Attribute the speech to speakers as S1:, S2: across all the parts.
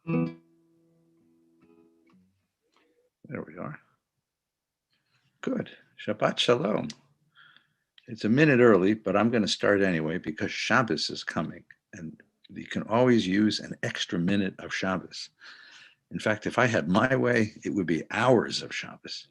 S1: There we are. Good. Shabbat Shalom. It's a minute early, but I'm going to start anyway because Shabbos is coming, and you can always use an extra minute of Shabbos. In fact, if I had my way, it would be hours of Shabbos.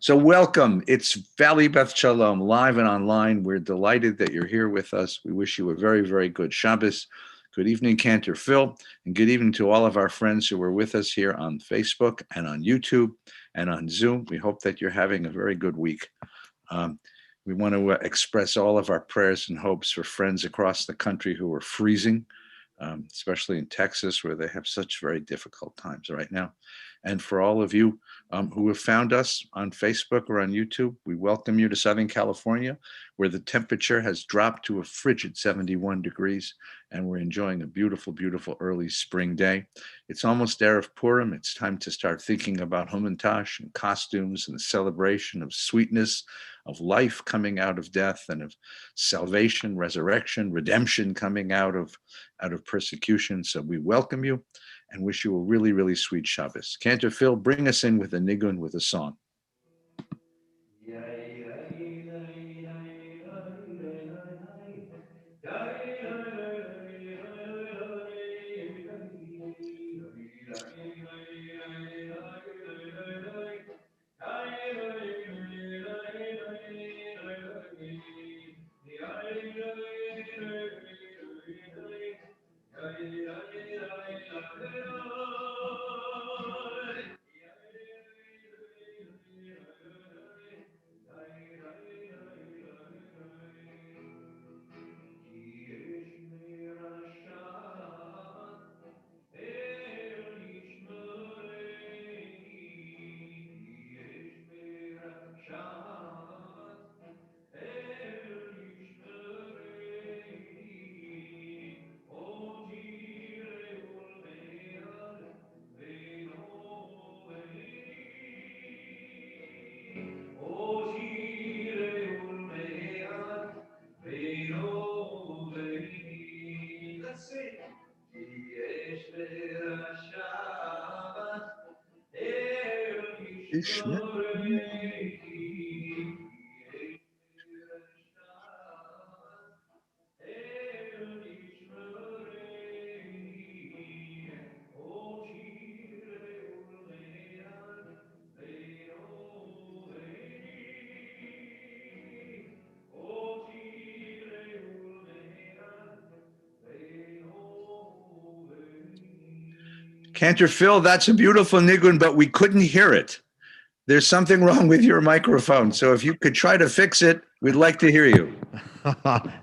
S1: So welcome. It's Valley Beth Shalom, live and online. We're delighted that you're here with us. We wish you a very, very good Shabbos. Good evening, Cantor Phil, and good evening to all of our friends who are with us here on Facebook and on YouTube and on Zoom. We hope that you're having a very good week. We want to express all of our prayers and hopes for friends across the country who are freezing, especially in Texas, where they have such very difficult times right now. And for all of you who have found us on Facebook or on YouTube, we welcome you to Southern California, where the temperature has dropped to a frigid 71 degrees, and we're enjoying a beautiful, beautiful early spring day. It's almost Erev Purim. It's time to start thinking about Hamantash and costumes and the celebration of sweetness, of life coming out of death, and of salvation, resurrection, redemption coming out of persecution. So we welcome you and wish you a really, really sweet Shabbos. Cantor Phil, bring us in with a nigun, with a song. Cantor Phil, that's a beautiful nigun, but we couldn't hear it. There's something wrong with your microphone. So if you could try to fix it, we'd like to hear you.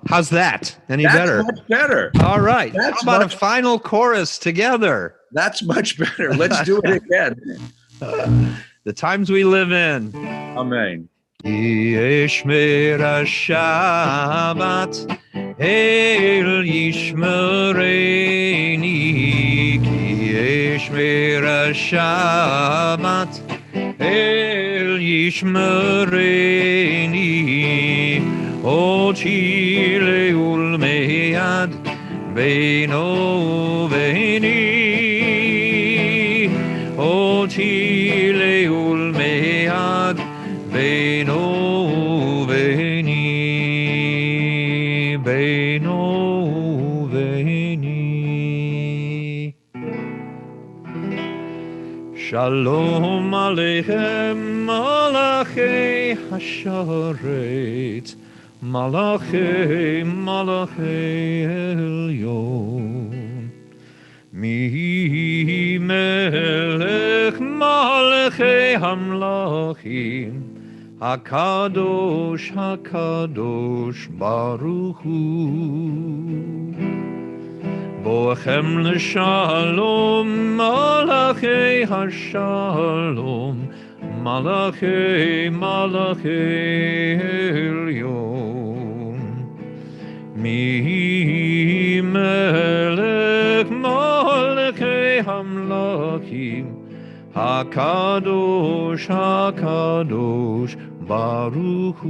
S2: How's that? Any
S1: That's
S2: better?
S1: Much better.
S2: All right. How about a final chorus together?
S1: That's much better. Let's do it again.
S2: The times we live in.
S1: Amen.
S2: Yishmer Shabbat El Yishmereni Yishmer Shabbat El Yishmereni O Chile Ulmeyad Beino Veni O Chile Ulmeyad Beino Veni Beino Veni Shalom Aleichem Malachei Hasharet Malachei Elyon Mi Melech Malachei Hamlachim Hakadosh Hakadosh Baruch Hu Boachem L'Shalom Malachei Hashalom Malachei Elyon Mi Melech Malachei Hamlachim Hakadosh Hakadosh Baruch Hu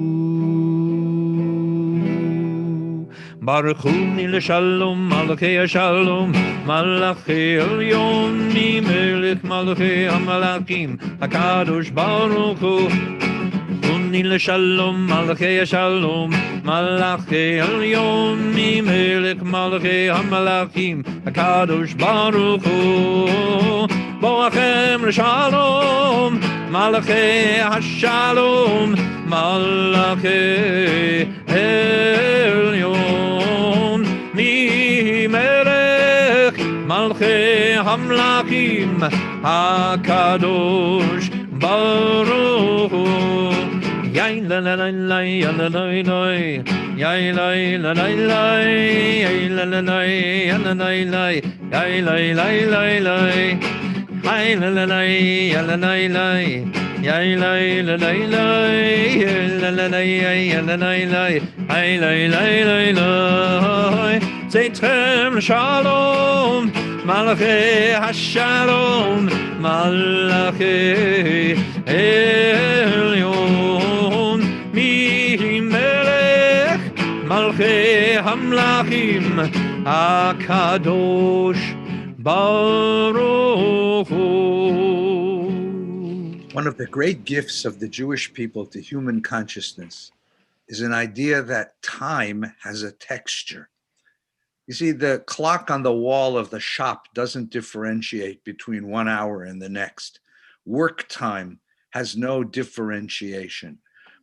S2: Baruch Hu L'Shalom, Malachei Shalom, Malachei Elyon, Melech Malachei HaMalachim, HaKadosh Baruch Hu. Uni L'Shalom, Malachei Shalom, Malachei Elyon, Melech Malachei HaMalachim, HaKadosh Baruch Hu. Boachem L'Shalom, Malachei HaShalom, Malachei Elyon, Melech Malachei HaMalachim, HaKadosh Baruch Hu. Yay la la la la la la la yay la la la la yay la la la la la la yay la la la la yay la la la la la la yay la la la la la la la yay la la la yay la la la Zeitrem Shalom Malachei HaShalom Malachei Elyon Melech Malachei HaMalachim HaKadosh Baruch Hu.
S1: One of the great gifts of the Jewish people to human consciousness is an idea that time has a texture. You see, the clock on the wall of the shop doesn't differentiate between 1 hour and the next. Work time has no differentiation.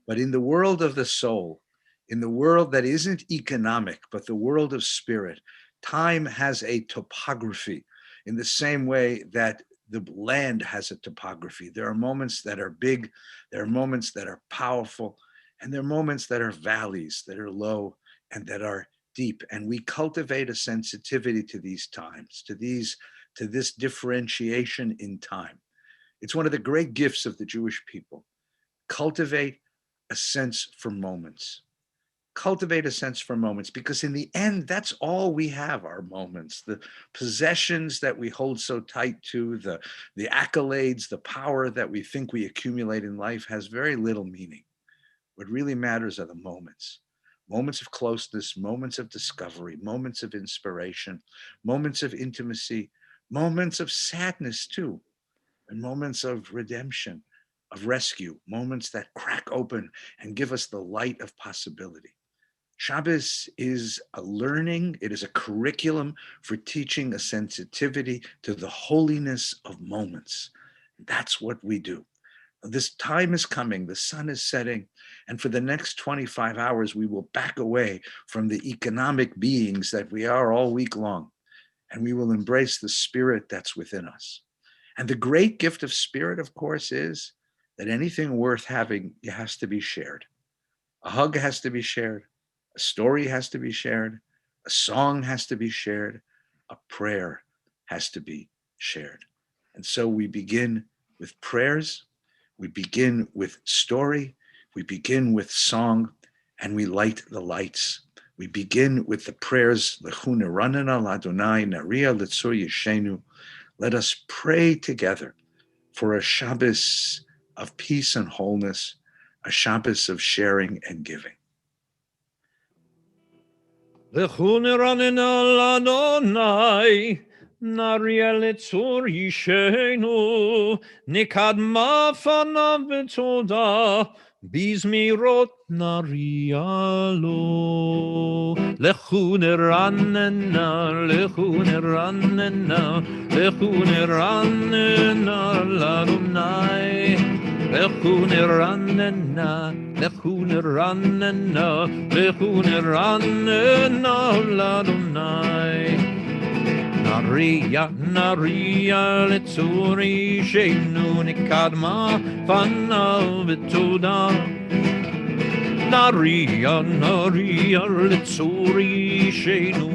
S1: But in the world of the soul, in the world that isn't economic, but the world of spirit, time has a topography in the same way that the land has a topography. There are moments that are big, there are moments that are powerful, and there are moments that are valleys, that are low, and that are deep. And we cultivate a sensitivity to these times, to this differentiation in time. It's one of the great gifts of the Jewish people. Cultivate a sense for moments. Cultivate a sense for moments, because in the end, that's all we have, our moments. The possessions that we hold so tight to, the accolades, the power that we think we accumulate in life has very little meaning. What really matters are the moments. Moments of closeness, moments of discovery, moments of inspiration, moments of intimacy, moments of sadness too, and moments of redemption, of rescue, moments that crack open and give us the light of possibility. Shabbos is a learning, it is a curriculum for teaching a sensitivity to the holiness of moments. That's what we do. This time is coming, the sun is setting, and for the next 25 hours, we will back away from the economic beings that we are all week long, and we will embrace the spirit that's within us. And the great gift of spirit, of course, is that anything worth having has to be shared. A hug has to be shared. A story has to be shared. A song has to be shared. A prayer has to be shared. And so we begin with prayers. We begin with story. We begin with song, and we light the lights. We begin with the prayers. Lechu neranena l'Adonai naria l'tzur yishenu. Let us pray together for a Shabbos of peace and wholeness, a Shabbos of sharing and giving.
S2: Lechu neranena l'Adonai naria l'tzur yishenu, nikadma fanav b'toda bizmirot naria lo. Lechu neranena, lechu neranena, lechu neranena l'Adonai. Lechu neranena, lechu neranena, lechu neranena l'Adonai. Naria, naria, l'tzuri sheinu nikadma fanav b'toda. Naria, naria, l'tzuri sheinu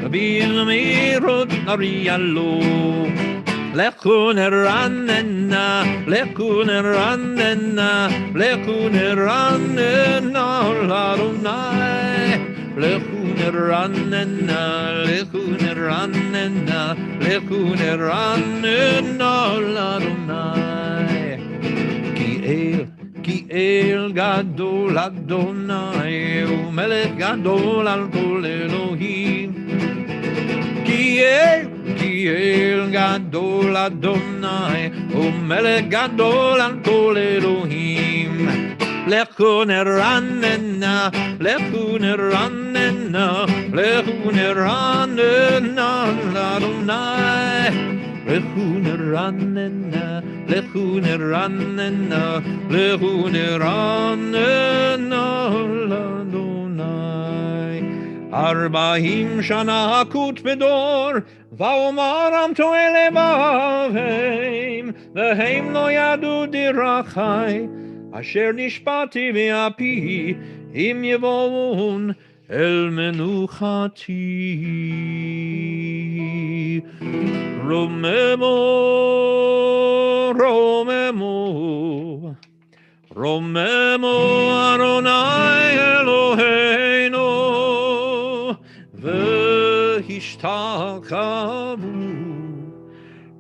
S2: b'ilmirot naria lo. Lechu neranena, lechu neranena, lechu neranena l'Adonai. Lechu neranena, lechu neranena, lechu neranena l'Adonai. Ki El Gadol Adonai, Umelech Gadol al Kol Elohim. Ki El Gadol Adonai, Umelech Gadol al Kol Elohim. Lechu neranena, lechu neranena, lechu neranena, Adonai. Lechu neranena, lechu neranena, lechu neranena, Adonai. 40 shana hakut bedor, va'omaram to'ele ba'avim, ve'hem lo yadu dirachai. Asher nishpati ve'api im yevon el menuchati. Romemo, Romemo, Romemo Adonai Eloheinu ve'hishtakavu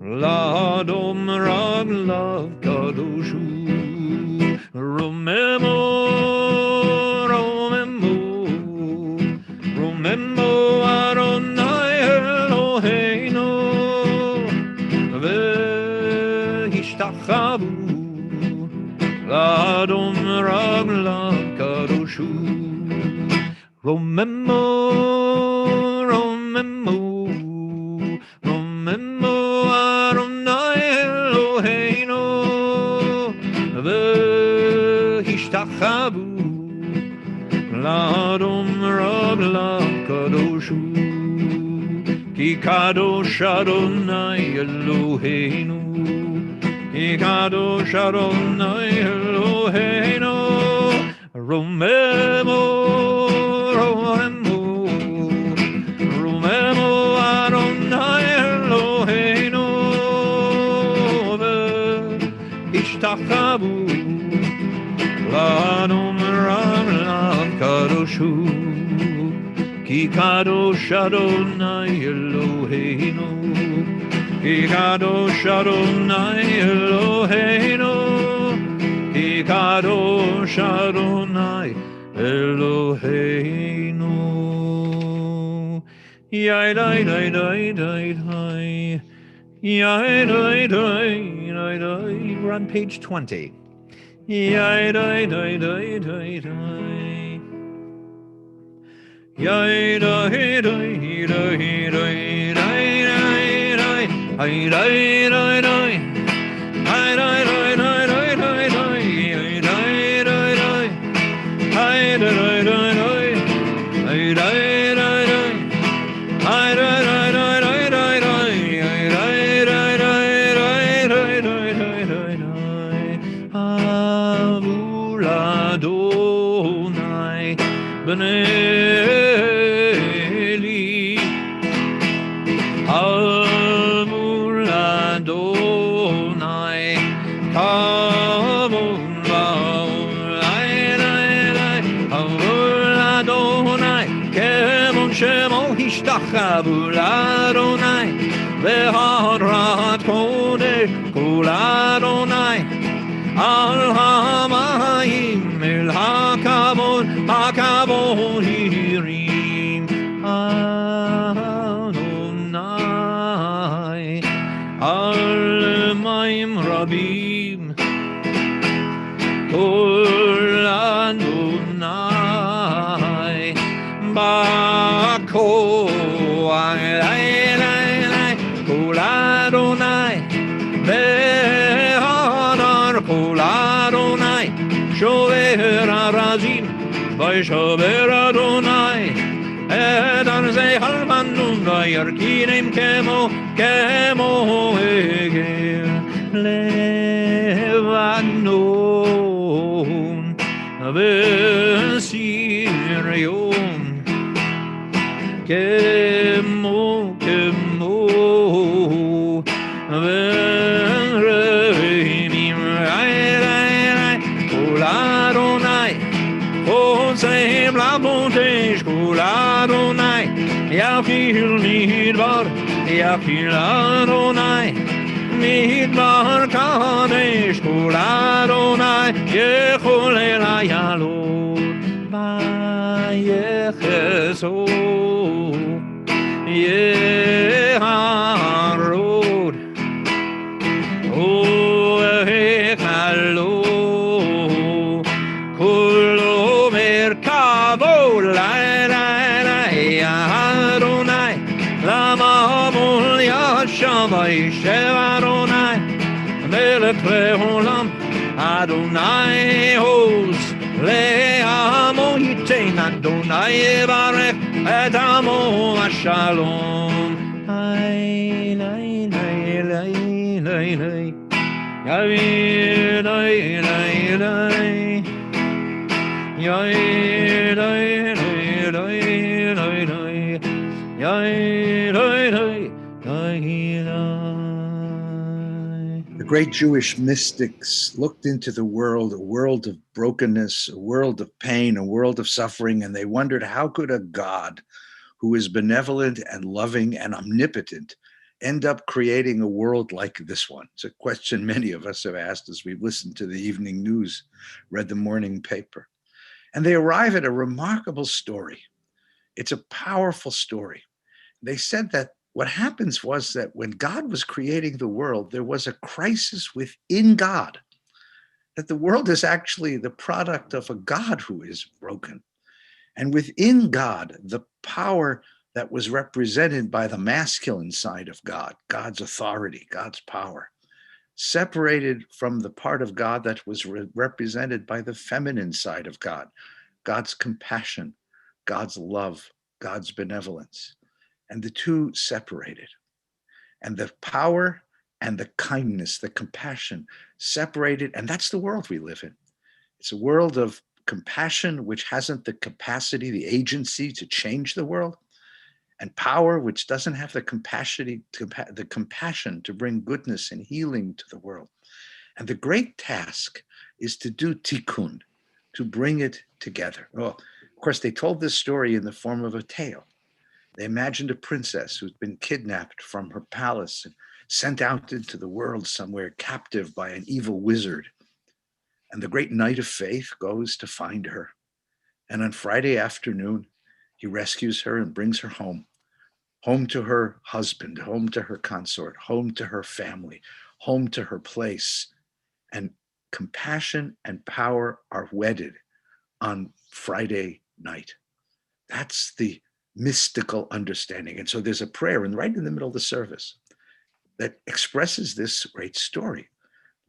S2: la'adom raglav kadoshu. Romemo, Romemo, Romemo Adonai Eloheinu ve'hishtakavu la'adom raglav kadoshu. Romemo, Romemo, Romemo Adonai Eloheinu ve'hishtakavu la'adom raglav kadoshu. Ki kadosh Adonai Eloheinu, Ki kadosh Adonai Eloheinu. Romemo, Romemo, Romemo Adonai Eloheinu ve'hishtakavu la'adom raglav kadoshu. Ki kadosh Adonai Eloheinu, Ki kadosh Adonai Eloheinu, Ki kadosh Adonai Eloheinu. Yai dai dai dai dai dai, yai dai dai dai dai. We're on page 20. Yai dai dai dai dai dai. Yai dai dai dai dai dai dai. Hai dai dai dai. Hai dai dai dai dai dai dai. Hai dai dai dai. Hai dai dai dai dai. Hai dai dai dai. Hai dai dai dai dai dai dai. Hai dai dai dai dai dai dai dai dai. Avul Adonai b'nei Hishtakavu l'Adonai ve'hadrat kodesh kol Adonai al hamayim el hakavod hakavod hirim Adonai al mayim rabim kol Adonai Bako Kol Adonai Behadar Kol Adonai Shover Arazim Vaishover Adonai Edar Ze Halmanun Vayarkinim Kemo Egel Levanon Vesirion Kemo Ve'reimim Kol Adonai Oseh Labotesh Kol Adonai Yafil Midbar Yafil Adonai מדבר קדש כל אדוני יכול אל היעלות ויחזו יערוד ויחלו כולו מרכבו אדוני למה מול ישב וישב אדוני מלך לעולם אדוני עוז לעמו ייתן אדוני יברך את עמו השלום לי לי לי לי לי לי לי לי לי
S1: The great Jewish mystics looked into the world, a world of brokenness, a world of pain, a world of suffering, and they wondered, how could a God who is benevolent and loving and omnipotent end up creating a world like this one? It's a question many of us have asked as we've listened to the evening news, read the morning paper. And they arrive at a remarkable story. It's a powerful story. They said that what happens was that when God was creating the world, there was a crisis within God, that the world is actually the product of a God who is broken. And within God, the power that was represented by the masculine side of God, God's authority, God's power, separated from the part of God that was represented by the feminine side of God, God's compassion, God's love, God's benevolence. And the two separated. And the power and the kindness, the compassion separated. And that's the world we live in. It's a world of compassion, which hasn't the capacity, the agency to change the world, and power, which doesn't have the compassion to bring goodness and healing to the world. And the great task is to do tikkun, to bring it together. Well, of course, they told this story in the form of a tale. They imagined a princess who'd been kidnapped from her palace and sent out into the world somewhere, captive by an evil wizard. And the great knight of faith goes to find her. And on Friday afternoon, he rescues her and brings her home to her husband, home to her consort, home to her family, home to her place. And compassion and power are wedded on Friday night. That's the mystical understanding. And so there's a prayer right in the middle of the service that expresses this great story.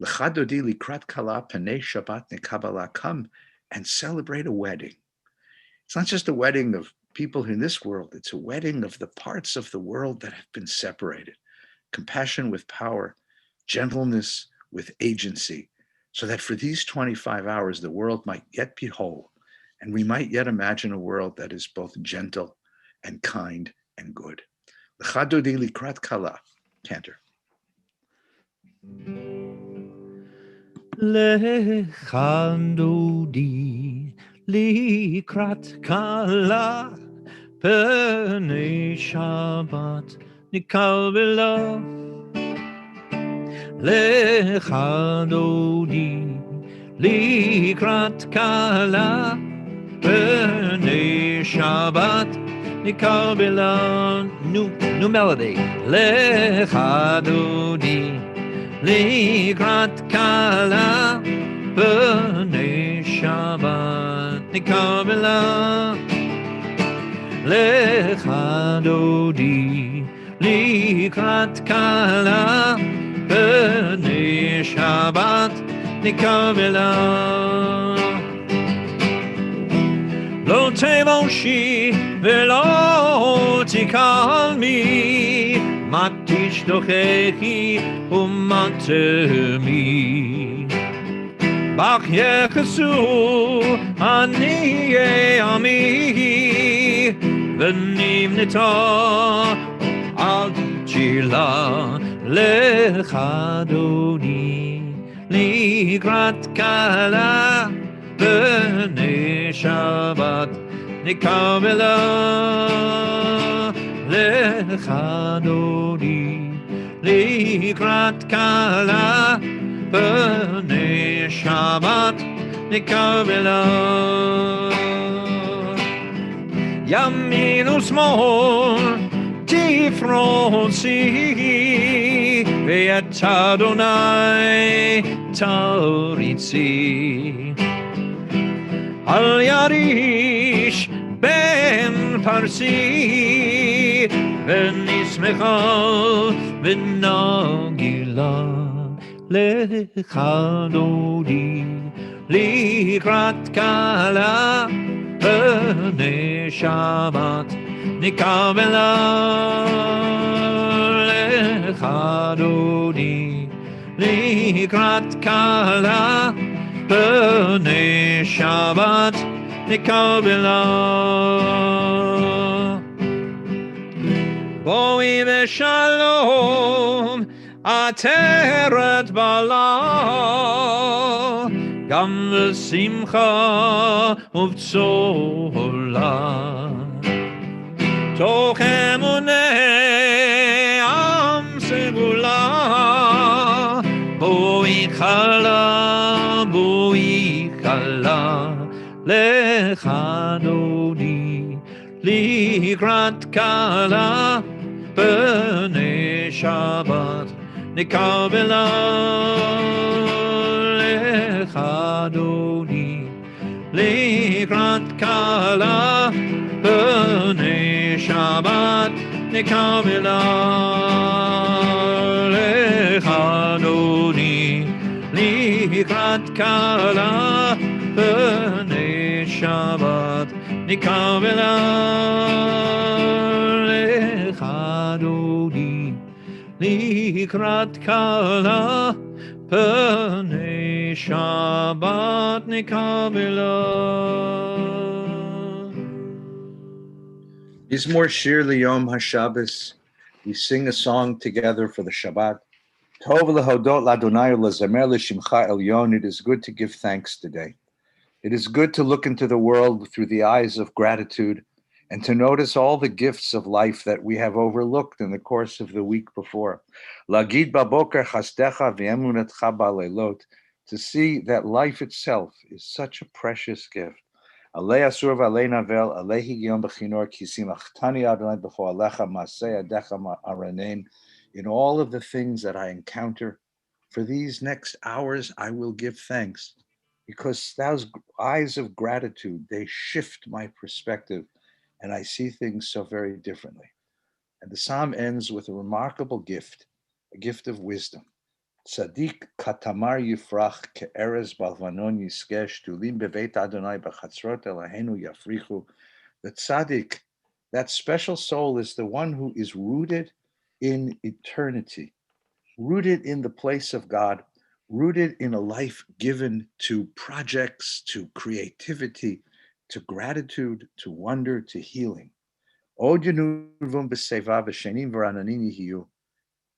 S1: Lecha dodi likrat kala panei Shabbat neKabbalat. Come and celebrate a wedding. It's not just a wedding of people in this world, it's a wedding of the parts of the world that have been separated. Compassion with power, gentleness with agency, so that for these 25 hours, the world might yet be whole, and we might yet imagine a world that is both gentle and kind and good. Lecha dodi likrat kala. Cantor.
S2: Lecha dodi likrat kala pnei Shabbat nikabela. Lecha dodi likrat kala pnei Shabbat nikabela. New melody. Lecha dodi likrat kala pnei Shabbat nikabela. Lecha dodi likrat kala pnei Shabbat nikabela. Lo tevoshi velo tikalmi matish dochechi umatemi bach yechesu ani ami v'nim nita al chila lecha dodi likrat kala pnei Shabbat nikabela. Lecha dodi לקראת קלה פני שבת נקבלה. ימין ושמאל תפרוצי ואת אדוני תריצי. אל יריש בן פרסי ונשמחה ונגילה לך דודי לקראת קלה פני שבת נקבלה. לך דודי לקראת קלה פני שבת נקבלה. בואי בשלום עטרת בעלה, גם בשמחה ובצהלה. תוך אמוני עם סגולה, בואי כלה, בואי כלה, לך דודי לקראת קלה פני שבת נקבלה. לך דודי לקראת קלה פני שבת נקבלה. לך דודי לקראת קלה פני שבת נקבלה. לך דודי לקראת קלה פני שבת נקבלה.
S1: Mizmor Shir Liyom HaShabbos. We sing a song together for the Shabbat. Tov lehodot l'Adonai u'lezamer l'shimcha elyon. It is good to give thanks today. It is good to look into the world through the eyes of gratitude and to notice all the gifts of life that we have overlooked in the course of the week before. Lagid baboker chasdecha v'emunatcha ba'leilot. To see that life itself is such a precious gift. Alei asur v'alei navel, alei higion b'chinor, ki simachtani Adonai b'fo alecha maseh adecha aranein. In all of the things that I encounter, for these next hours I will give thanks, because those eyes of gratitude, they shift my perspective, and I see things so very differently. And the psalm ends with a remarkable gift, a gift of wisdom. Tzadik katamar yifrach ke'erez balvanon yiskesh tulim beveit Adonai b'chatzrot Eloheinu yafrichu. The tzaddik, that special soul, is the one who is rooted in eternity, rooted in the place of God, rooted in a life given to projects, to creativity, to gratitude, to wonder, to healing.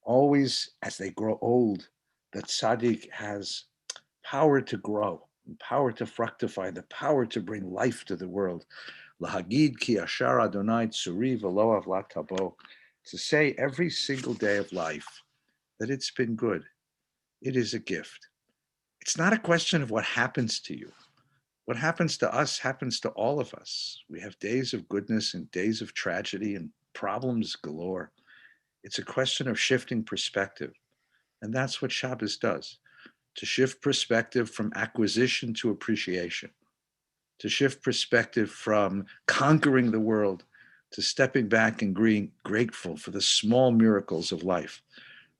S1: Always, as they grow old, the tzaddik has power to grow, power to fructify, the power to bring life to the world. Lahagid ki ashar Adonai tzuri v'lo avlat tabo. To say every single day of life that it's been good. It is a gift. It's not a question of what happens to you. What happens to us happens to all of us. We have days of goodness and days of tragedy and problems galore. It's a question of shifting perspective. And that's what Shabbos does, to shift perspective from acquisition to appreciation, to shift perspective from conquering the world to stepping back and being grateful for the small miracles of life,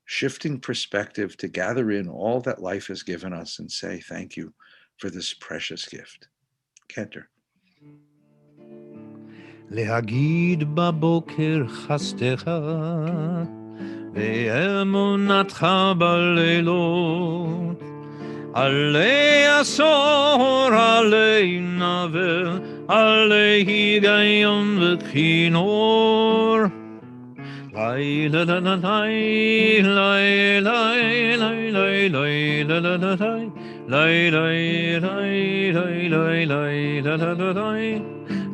S1: shifting perspective to gather in all that life has given us and say thank you for this precious gift. Kenter.
S2: להגיד בבוקר חסדך ואמונתך בלילות, עלי עשור, עלי נבל, עלי היגיון וכינור. לי לה לה לה לי, לי לי לי לי לי לה לה לה לי, לי לי לי לי לי לה לה לה לי,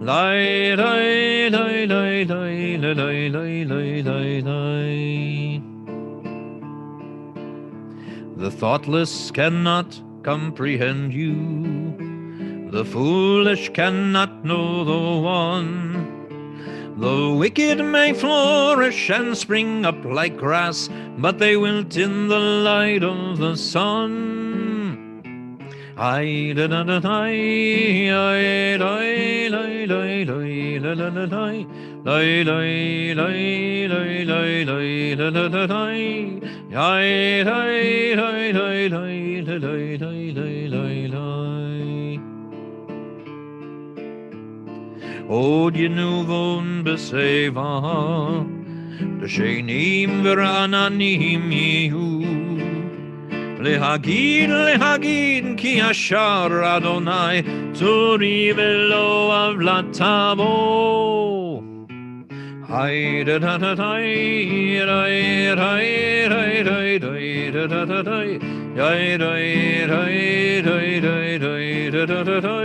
S2: לי לי לי לי לי לי לי לי לי לי. The thoughtless cannot comprehend you. The foolish cannot know the one. The wicked may flourish and spring up like grass, but they wilt in the light of the sun. I da da da da I da da da da da da da da I da da da da da da da I da da. Od yenuvon beseva, b'shenim v'ra'ananim yehu. Lehagid ki ashar Adonai, tzuri velo avlatavo. Hay da da da da da da da da da da da. Hay da da da da da da.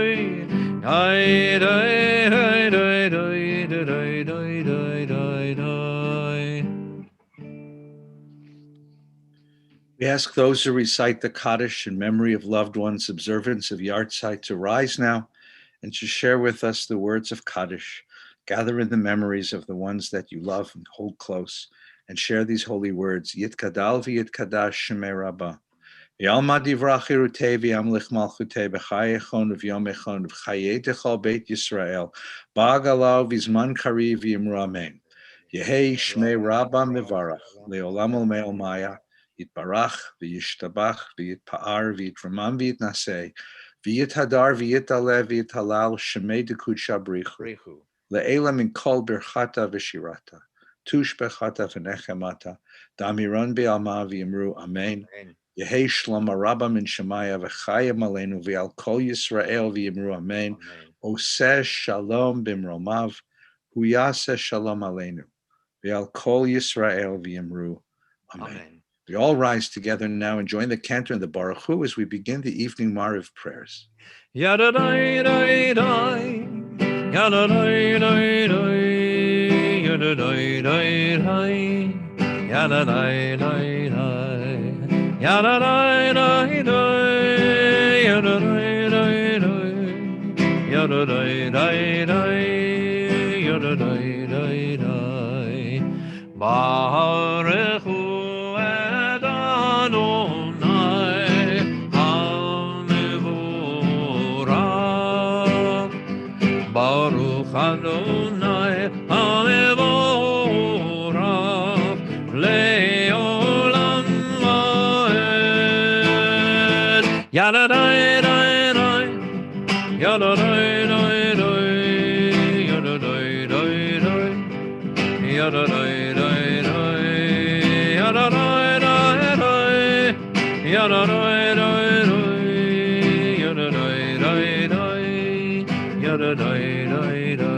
S1: We ask those who recite the Kaddish in memory of loved ones' observance of Yartzeit to rise now and to share with us the words of Kaddish. Gather in the memories of the ones that you love and hold close, and share these holy words. Yitkadal v'yitkadash shemei Rabbah. V'yalma divrach irutei v'yamlich malchutei b'chayechon v'yomechon v'chayei techol beit Yisrael ba'agalau v'zman kari v'yimru amen. Yehei shmei Rabbah mevarach le'olam olmei olmaya yitbarach v'yishtabach v'yitpa'ar v'yitramam v'yitnaseh v'yithadar v'yitalev v'yithalal shemei dekud shabrichu le'ela min kol birchata v'shirata tush bechata v'nechemata damiron be'alma v'yimru amen. Yehei shlom Rabba min Shemaya v'chayim aleinu v'al kol Yisrael v'yimru amen. Oseh shalom b'mromav hu yaseh shalom aleinu v'al kol Yisrael v'yimru amen. We all rise together now and join the cantor and the Baruch Hu as we begin the evening Mariv prayers.
S2: Yadadai dai dai, yadadai dai dai, yadadai dai dai, yadadai dai dai. Yada da da da, yada da da da, yada da da da, yada da da da. Baruch Hu Adonai HaMevorach. Baruch Adonai HaMevorach. Le'olam Yada da da da, yada da da da, yada da da da, yada da da da, yada da da da, yada da da da, yada da da da, yada da da da.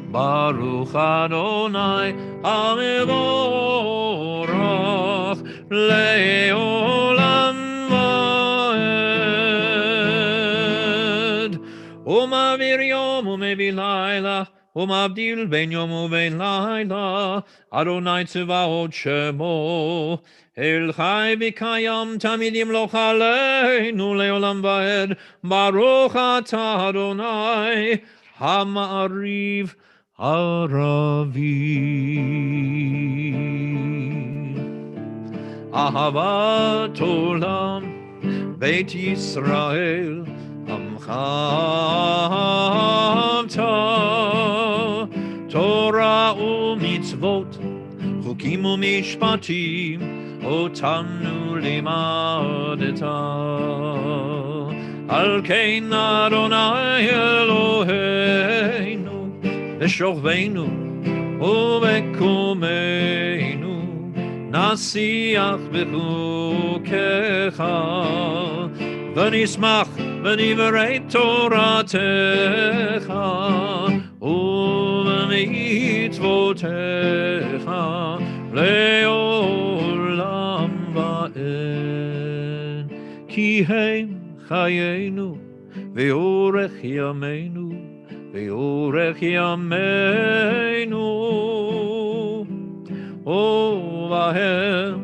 S2: Baruch Adonai HaMevorach le'olam. Umavir yom umevi laila, umavdil ben yom uven laila, Adonai tzvaot shemo, el chai v'kayam tamidim lo chaleinu leolam va'ed, Baruch atah Adonai, ha'ma'ariv ha'ravi. Ahavat olam, Beit Yisrael, Torah u'mitzvot, chukim u'mishpatim, otanu limadeta. Al kein Adonai Eloheinu, b'shovenu u'bekumeinu, nasiach b'chukecha, v'nismach v'nivrei Toratecha u'v'mitzvotecha le'olam va'ed. Ki hem chayenu ve'orech yameinu ve'orech yameinu o v'hem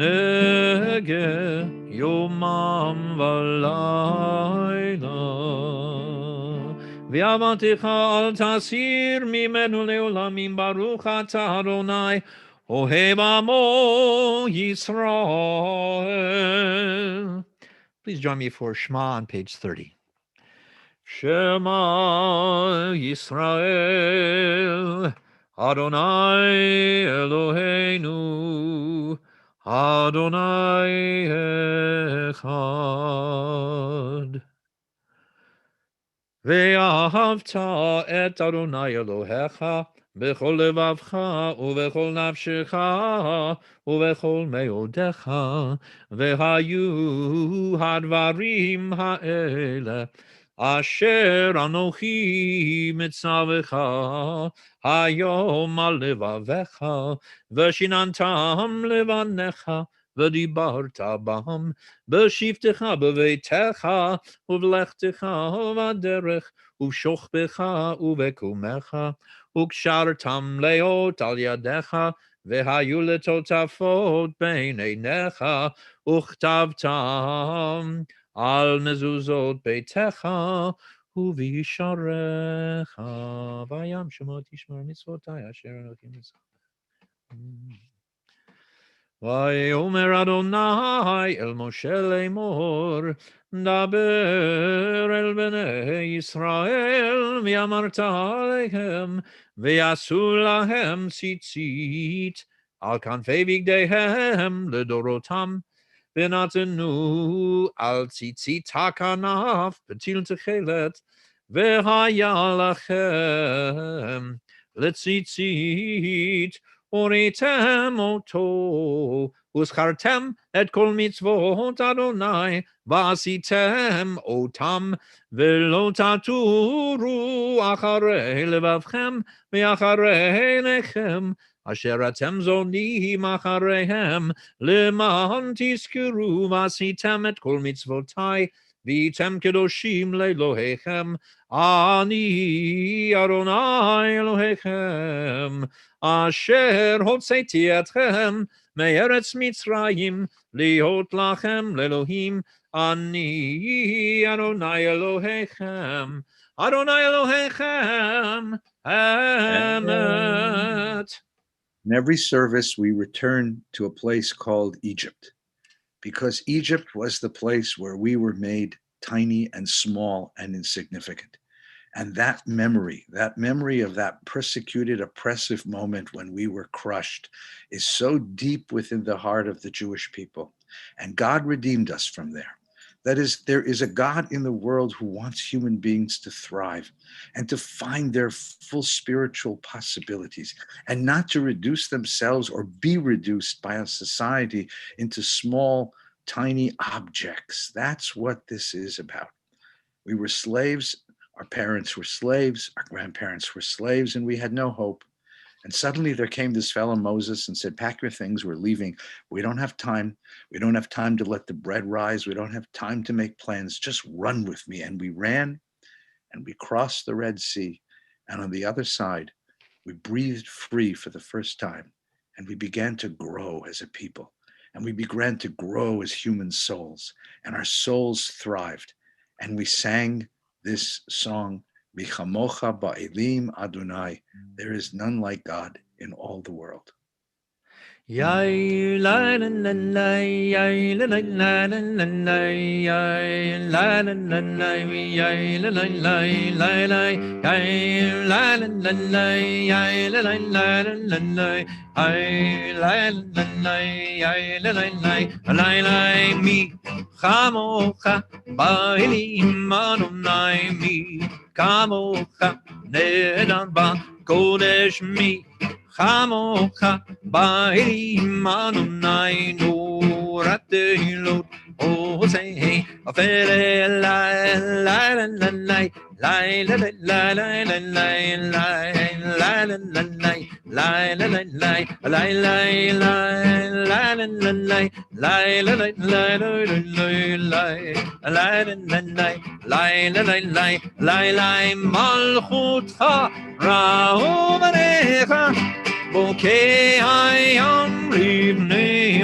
S2: nege yomam v'layla. V'avantecha al tasir mimenu leolamim baruch atah Adonai ohev amo Yisrael. Please join me for Shema on page 30. Shema Yisrael, Adonai Eloheinu, Adonai Echad. Ve'ahavta et Adonai Elohecha, bechol levavcha, uvechol nafshecha, uvechol meodecha, ve'hayu hadvarim ha'ele, asher anochi mitzavecha, hayom al levavecha, v'shinantam levanecha, v'dibarta bam, b'shivtecha b'veitecha, ובלכתך בדרך, ובשוכבך ובקומך, וקשרתם לאות על ידיך, והיו לטוטפות בין עיניך, וכתבתם על מזוזות ביתך, ובישעריך, וים שמות תשמר מצוותי אשר אלוקים מצווך. ויאמר אדוני אל משה לאמור, דבר אל בני ישראל, ואמרת עליהם, ויעשו להם ציצית, על כנפי בגדיהם לדורותם, ונתנו על ציצית הכנף פתיל תכלת, והיה לכם לציצית, וראיתם אותו, וזכרתם את כל מצוות אדוני, ועשיתם אותם, ולא תטורו אחרי לבבכם, ואחרי עיניכם, אשר אתם זונים אחריהם, למען תזכרו, ועשיתם את כל מצוותי, והייתם קדושים לאלוהיכם, אני אדוני אלוהיכם, אשר הוצאתי אתכם מארץ מצרים, להיות לכם לאלוהים, אני אדוני אלוהיכם, אדוני אלוהיכם, אמת.
S1: In every service, we return to a place called Egypt, because Egypt was the place where we were made tiny and small and insignificant. And that memory of that persecuted, oppressive moment when we were crushed is so deep within the heart of the Jewish people. And God redeemed us from there. That is, there is a God in the world who wants human beings to thrive and to find their full spiritual possibilities and not to reduce themselves or be reduced by a society into small, tiny objects. That's what this is about. We were slaves. Our parents were slaves. Our grandparents were slaves, and we had no hope. And suddenly there came this fellow Moses and said, pack your things, we're leaving. We don't have time. We don't have time to let the bread rise. We don't have time to make plans. Just run with me. And we ran and we crossed the Red Sea. And on the other side, we breathed free for the first time. And we began to grow as a people. And we began to grow as human souls. And our souls thrived. And we sang this song, Michamocha ba'elim Adonai. There is none like God in all the world.
S2: Yai la la la la, yai la la la la la la, yai la la la la, yai la la la la la, yai la la la la, yai la la la la la, yai la la la, yai la la la la, mi chamocha ba'elim Adonai, mi chamocha nedan ba'kodesh, mi chamocha ba'elim Adonai, nurat elot osei afere la la la la la la la la la la la la la la la la la la malchutcha ra'u banecha bokei hayam libnei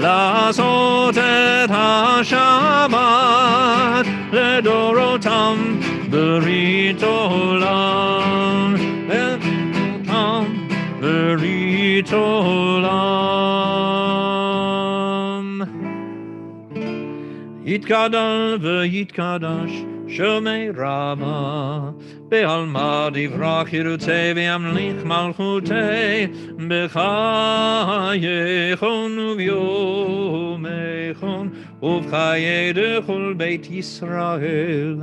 S2: לעשות את השבת לדורותם ברית עולם, לדורותם ברית עולם. יתגדל ויתקדש שמי רבה, בעלמא דברה חירותי וימליך מלכותי, בחייכון וביומכון ובחיי דכל בית ישראל,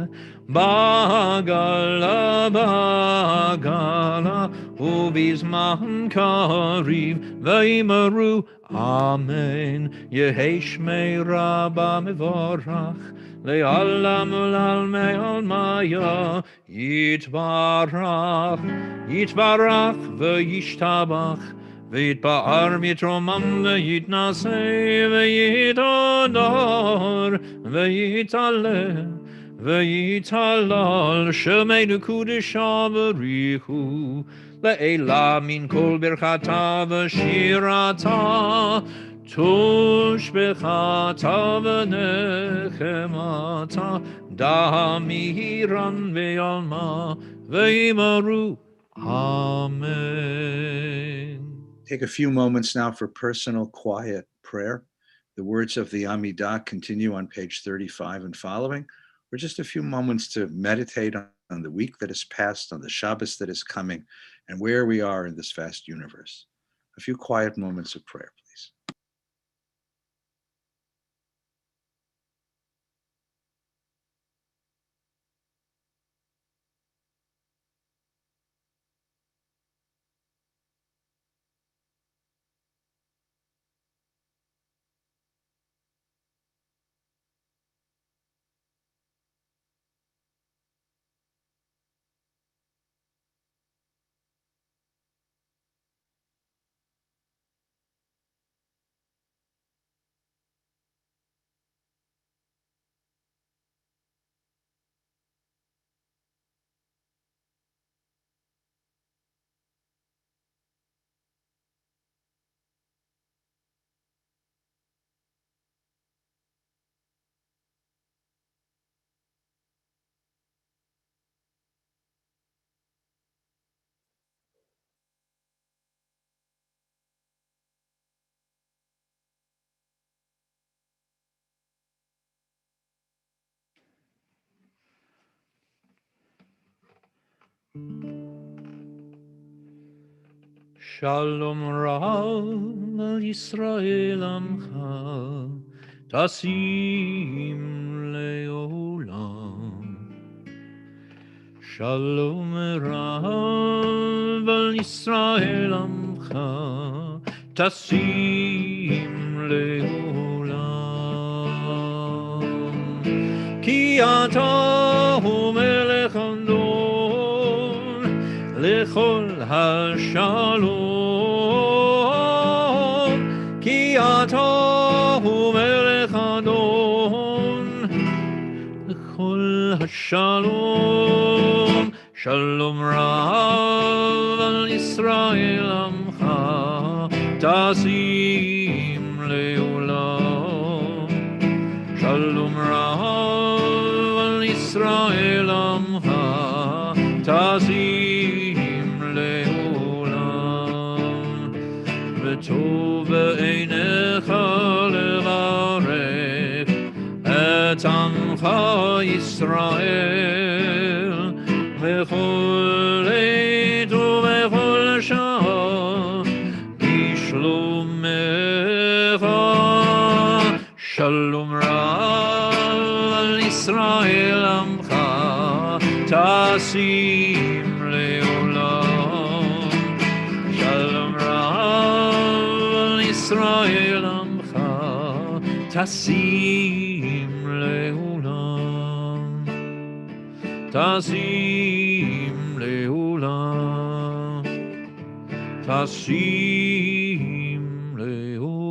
S2: בעגלה בעגלה ובזמן קריב ויאמרו אמן. יהי שמי רבה מבורך לעולם ולעלמי עלמיה, יתברך יתברך וישתבח, ויתפאר ויתרומם ויתנשא ויתהדר ויתעלה ויתהלל, שמנו קודשא בריחו לעילה מן כל ברכתה ושירתה, תושבחתה ונחמתה, דמירן בעלמא ויאמרו Amen.
S1: Take a few moments now for personal quiet prayer. The words of the Amidah continue on page 35 and following, or just a few moments to meditate on the week that has passed, on the Shabbos that is coming, and where we are in this vast universe. A few quiet moments of prayer, please.
S2: Shalom Rav al Yisrael Amcha, Tasim Leolam. Shalom Rav al Yisrael Amcha, Tasim Leolam. Ki ata hu melech adon lechol hashalom, ki ata hu melech adon lechol hashalom. Shalom Rav al Yisrael Amcha, Tasim Leolam. Shalom Rav al Yisrael Amcha, Tasim Leolam. V'tov b'einecha levarech et amcha Yisrael, v'chol עת ובכל שעה בשלומך. שלום רב על ישראל עמך, תשים לעולם. שלום רב על ישראל עמך, תשים לעולם. תשים לעולם, תשים לעולם.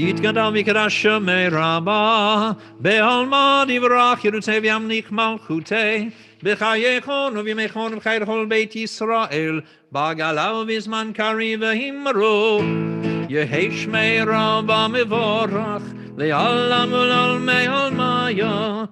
S2: יתגדל מקדש שמי רבה, בעלמא דברך ירוצה וימליך מלכותי, בחייכון ובימיכון ובחיי לכל בית ישראל, בגלה ובזמן קריב ואמרו, יהי שמי רבה מבורך, לעולם ולעולמי עלמיה.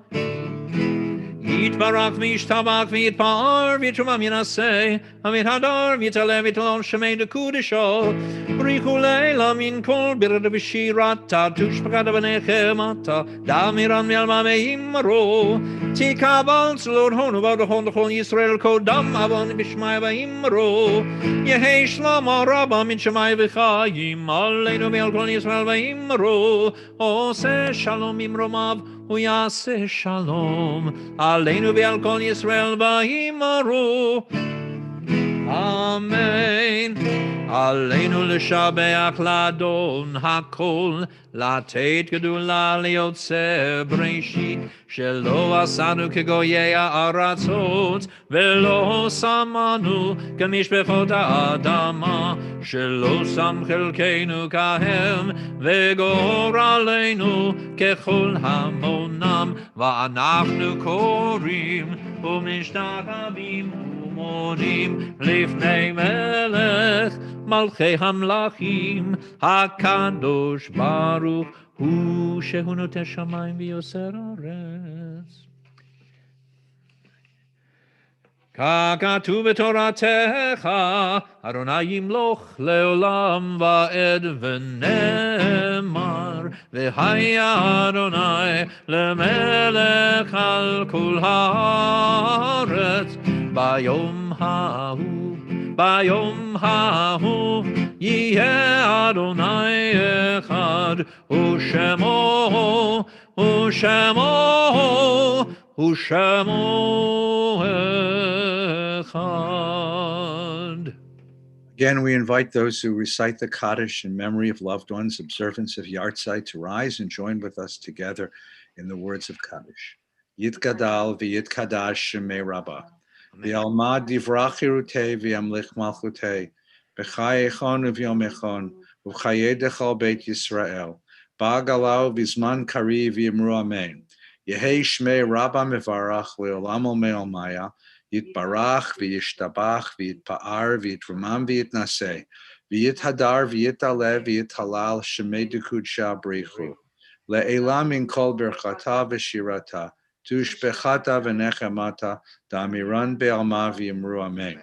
S2: יתברך וישתבח ויתפאר ויתרומם ינסה, ויתהדר ויתעלה ויתהלל שמי דקודשו, בריחו לילה מן כל בירת ושירתה, תושבחת ונחמתה, דמירן מעלמא ואמרו, תקבל צלות הון ובהון לכל ישראל קודם עוון בשמי ואמרו, יהי שלמה רבה מן שמי וחיים, עלינו ועל כל ישראל ואמרו, עושה שלום ממרומיו ויעשה שלום, עלינו ועל כל ישראל ואמרו, אמן. עלינו לשבח לאדון הכל, לתת גדולה ליוצר בראשית, שלא עשנו כגויי הארצות, ולא שמנו כמשפחות האדמה, שלא שם חלקנו כהם, וגורלנו ככל המונם, ואנחנו קוראים ומשתחווים ומודים לפני מלך מלכי המלכים, הקדוש ברוך הוא שהוא נוטה שמיים ויוסר ארץ. ככתוב בתורתך, אדוני ימלוך לעולם ועד, ונאמר, והיה אדוני למלך על כל הארץ. ביום ההוא יהיה אדוני אחד, ושמו אחד.
S1: Again, we invite those who recite the Kaddish in memory of loved ones, observance of Yartzeit, to rise and join with us together in the words of Kaddish. Yitgadal v'yitkadash shemei Rabbah. V'alma divrach hirutei v'yamlich malchutei. B'chai echon v'yom echon. V'chayei dechal beit Yisrael. Ba'galau v'zman kari v'yimru amen. Yehei shmei Rabbah mevarach le'olam olmei Yitbarach v'yishtabach v'yitpa'ar v'yitrumam v'yitnaseh. V'yithadar v'yitalev v'yithalal shemei dekudsha brichu. Le'elam min kol berchata v'shirata. Tushbechata v'nechemata, damiran be'alma v'yimru amen.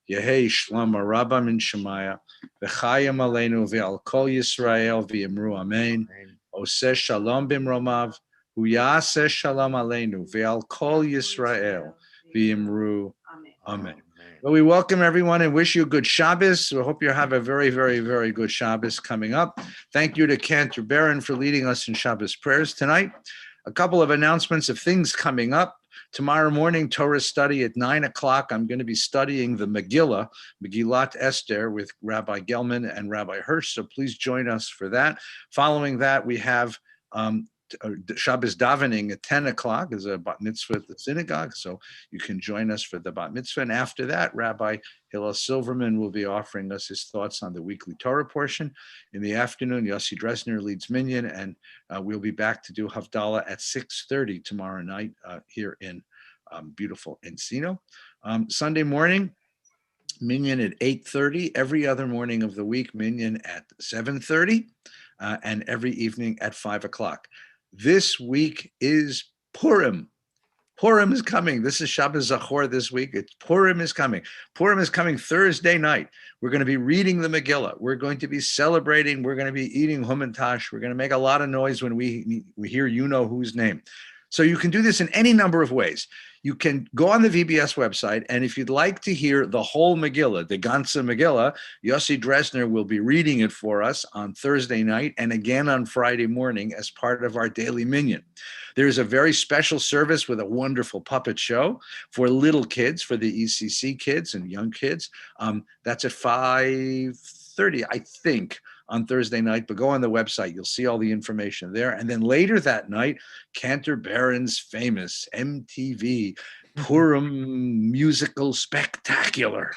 S1: Yehei shlama Rabbah min Shemaya, v'chayim aleinu v'al kol Yisrael v'yimru amen. Oseh shalom b'mromav, v'yaseh shalom aleinu v'al kol Yisrael v'yimru amen. Well, we welcome everyone and wish you a good Shabbos. We hope you have a very, very, very good Shabbos coming up. Thank you to Cantor Barron for leading us in Shabbos prayers tonight. A couple of announcements of things coming up. Tomorrow morning, Torah study at 9 o'clock. I'm going to be studying the Megillah, Megillat Esther, with Rabbi Gelman and Rabbi Hirsch. So please join us for that. Following that, we have Shabbos davening at 10 o'clock is a bat mitzvah at the synagogue. So you can join us for the bat mitzvah. And after that, Rabbi Hillel Silverman will be offering us his thoughts on the weekly Torah portion. In the afternoon, Yossi Dresner leads Minyan, and we'll be back to do Havdalah at 6:30 tomorrow night here in beautiful Encino. Sunday morning, Minyan at 8:30. Every other morning of the week, Minyan at 7:30, and every evening at 5 o'clock. This week is Purim. Purim is coming. This is Shabbos Zachor this week. Purim is coming. Purim is coming Thursday night. We're going to be reading the Megillah. We're going to be celebrating. We're going to be eating Humantash. We're going to make a lot of noise when we hear you know whose name. So you can do this in any number of ways. You can go on the VBS website, and if you'd like to hear the whole Megillah, the Ganze Megillah, Yossi Dresner will be reading it for us on Thursday night and again on Friday morning as part of our daily minyan. There's a very special service with a wonderful puppet show for little kids, for the ECC kids and young kids. That's at 5:30, I think, on Thursday night, but go on the website. You'll see all the information there. And then later that night, Cantor Barron's famous MTV Purim musical spectacular.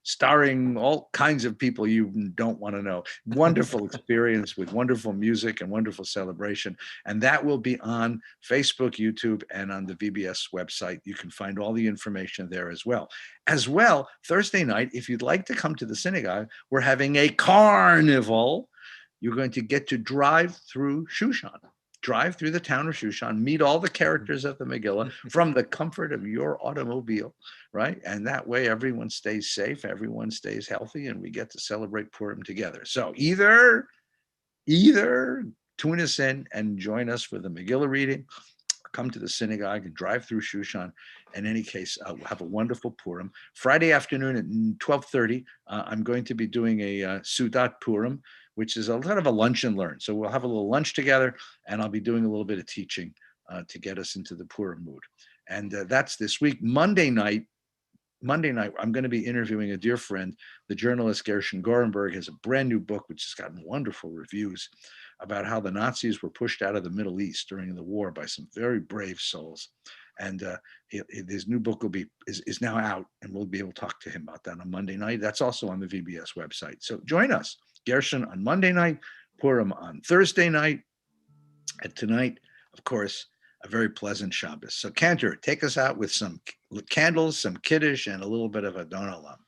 S1: starring all kinds of people you don't want to know. Wonderful experience with wonderful music and wonderful celebration. And that will be on Facebook, YouTube, and on the VBS website. You can find all the information there as well. As well, Thursday night, if you'd like to come to the synagogue, we're having a carnival. You're going to get to drive through Shushan. Drive through the town of Shushan, meet all the characters of the Megillah from the comfort of your automobile, right? And that way everyone stays safe, everyone stays healthy, and we get to celebrate Purim together. So either tune us in and join us for the Megillah reading, come to the synagogue and drive through Shushan. In any case, we'll have a wonderful Purim. Friday afternoon at 12:30, I'm going to be doing a Sudat Purim, which is a kind of a lunch and learn. So we'll have a little lunch together, and I'll be doing a little bit of teaching to get us into the Purim mood. And that's this week. Monday night, I'm going to be interviewing a dear friend, the journalist Gershon Gorenberg, has a brand new book, which has gotten wonderful reviews about how the Nazis were pushed out of the Middle East during the war by some very brave souls. And his new book is now out, and we'll be able to talk to him about that on Monday night. That's also on the VBS website. So join us. Gershon on Monday night, Purim on Thursday night, and tonight, of course, a very pleasant Shabbos. So Cantor, take us out with some candles, some Kiddush, and a little bit of Adon Olam.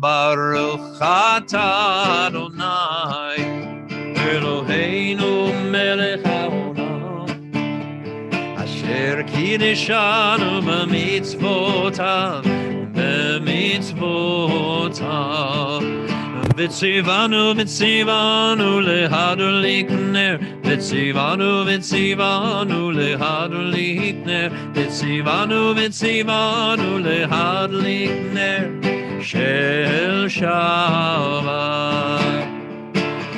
S2: Baruch atah Adonai Eloheinu melech haolam Asher kiddeshanu b'mitzvotav V'tzivanu lehadar likner V'tzivanu lehadar likner V'tzivanu lehadar likner Shel Shabbat.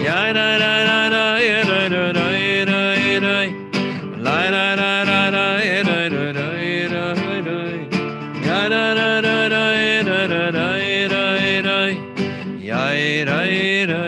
S2: Ya da da da da ya da da da da da. La da da da da ya da da da da. Ya da da da da da da da da. Ya da da da.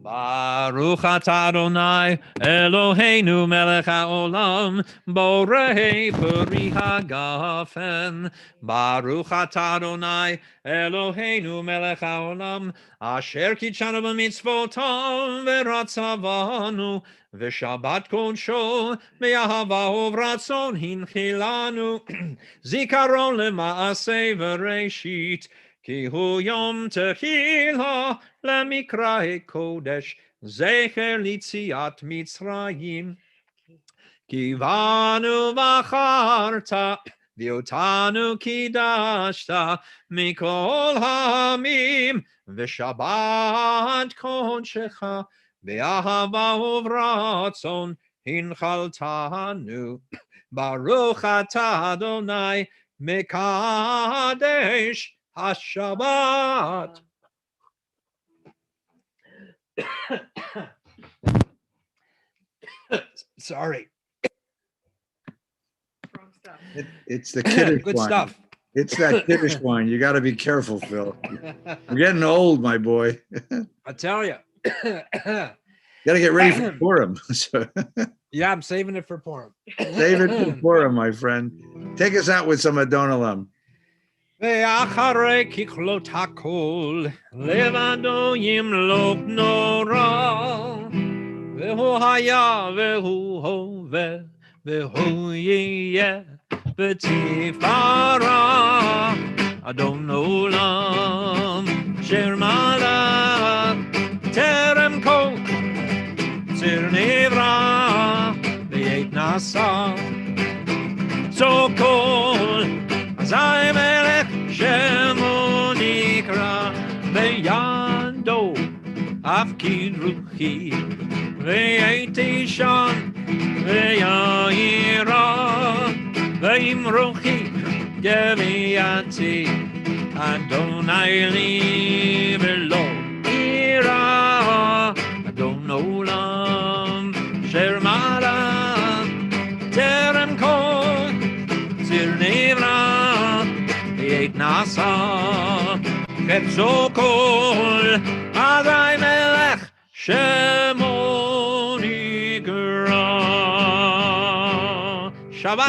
S2: Baruch atah Adonai Eloheinu melech haolam borei peri hagafen. Baruch atah Adonai Eloheinu melech haolam asher kitshanu b'mitzvotav v'ratzavanu v'shabbat kodsho me'ahava uvratzon hinchilanu zikaron lema'aseh v'reishit Ki hu yom tehila lemikra'e kodesh zecher litziat Mitzrayim. Ki vanu v'acharta v'otanu kidashta mikol ha'amim v'shabbat kodshecha v'ahava uvratzon hinchaltanu. Baruch atah Adonai mekadesh HaShabbat. Sorry.
S1: It's the Kiddush
S2: Good
S1: wine.
S2: stuff.
S1: It's that Kiddush wine. You got to be careful, Phil. We're getting old, my boy.
S2: I tell you.
S1: Got to get ready for Purim. So
S2: Yeah, I'm saving it for Purim.
S1: save it for Purim, my friend. Take us out with some Adon Olam.
S2: ואחרי ככלות הכל, לבדו ימלוק נורא, והוא היה והוא הווה, והוא יהיה בתפארה, אדון עולם, אשר מלך טרם כל ציר נברא, ועת נשא, זו כל אזי מלך שמו נקרא, בידו הפקיד רוחי, ועת אישן ויעירה, ועם רוחי גביעתי, אדוני לי ולא אירא, אדון עולם אשר מלך טרם כל nivra yet nasa ketzokol adai melech shemoni gra Shabbat